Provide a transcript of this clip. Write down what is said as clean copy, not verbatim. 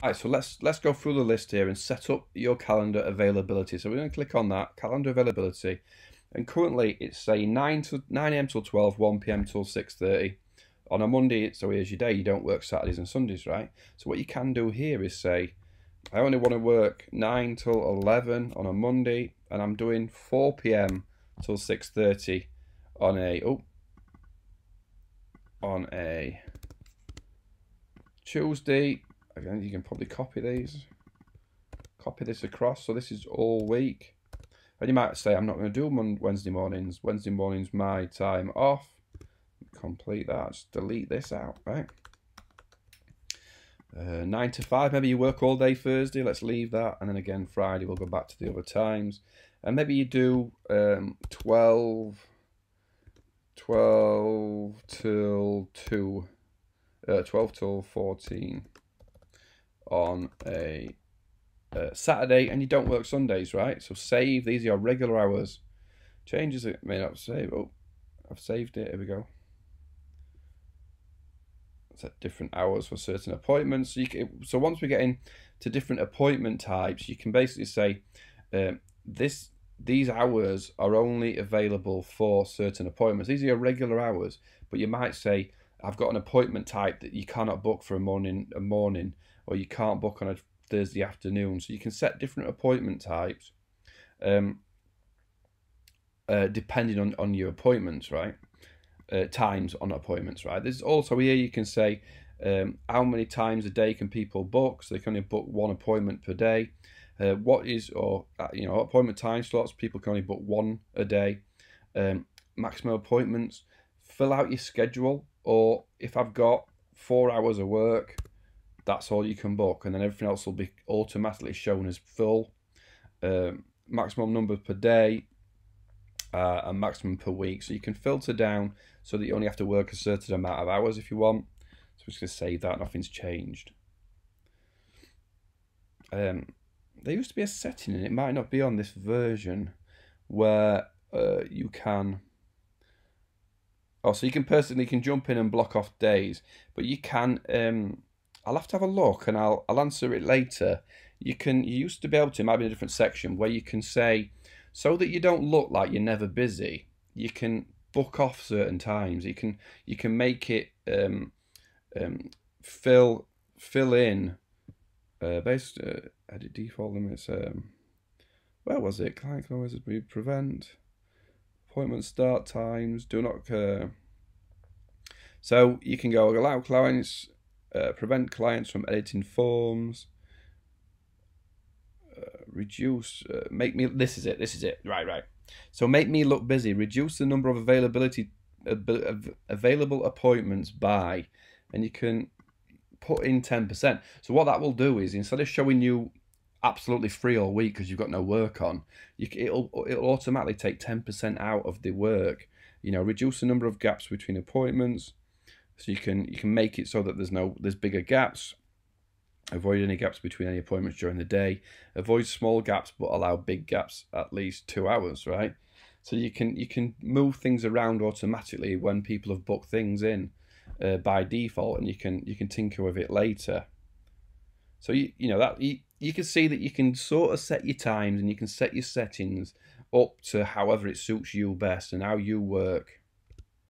All right, so let's go through the list here and set up your calendar availability. So we're going to click on that calendar availability, and currently it's saying 9 a.m. till 12, 1 p.m. till 6:30 on a Monday. So here's your day. You don't work Saturdays and Sundays, right? So what you can do here is say, I only want to work 9 till 11 on a Monday, and I'm doing 4 p.m. till 6:30 on a Tuesday. Again, you can probably copy this across. So this is all week. And you might say, I'm not going to do Wednesday mornings. Wednesday mornings, my time off. Complete that. Just delete this out, right? 9 to 5. Maybe you work all day Thursday. Let's leave that. And then again, Friday, we'll go back to the other times. And maybe you do 12 till 2. 12 till 14 on a Saturday, and you don't work Sundays, right? So save. These are your regular hours. Changes it may not save. Oh, I've saved it. Here we go. Set different hours for certain appointments. So once we get into different appointment types, you can basically say these hours are only available for certain appointments. These are your regular hours, but you might say, I've got an appointment type that you cannot book for a morning, or you can't book on a Thursday afternoon. So you can set different appointment types depending on your appointments, right? Times on appointments, right? There's also here you can say how many times a day can people book. So they can only book one appointment per day. Appointment time slots. People can only book one a day. Maximum appointments. Fill out your schedule. Or if I've got 4 hours of work, that's all you can book, and then everything else will be automatically shown as full. Maximum number per day and maximum per week. So you can filter down so that you only have to work a certain amount of hours if you want. So I'm just going to save that. Nothing's changed. There used to be a setting, and it might not be on this version, where you can... Oh, so you can jump in and block off days, but you can. I'll have to have a look, and I'll answer it later. You used to be able to. It might be in a different section where you can say, so that you don't look like you're never busy. You can book off certain times. You can make it fill in edit default limits. Where was it? Client can always prevent. Appointment start times do not occur. So you can go allow clients, prevent clients from editing forms, reduce, make me. This is it. Right. So make me look busy. Reduce the number of available appointments by, and you can put in 10%. So what that will do is, instead of showing you absolutely free all week because you've got no work on, it'll automatically take 10% out of the work. Reduce the number of gaps between appointments, so you can make it so that there's bigger gaps. Avoid any gaps between any appointments during the day. Avoid small gaps but allow big gaps at least 2 hours, right? So you can move things around automatically when people have booked things in by default, and you can tinker with it later. So you can see that you can sort of set your times, and you can set your settings up to however it suits you best and how you work.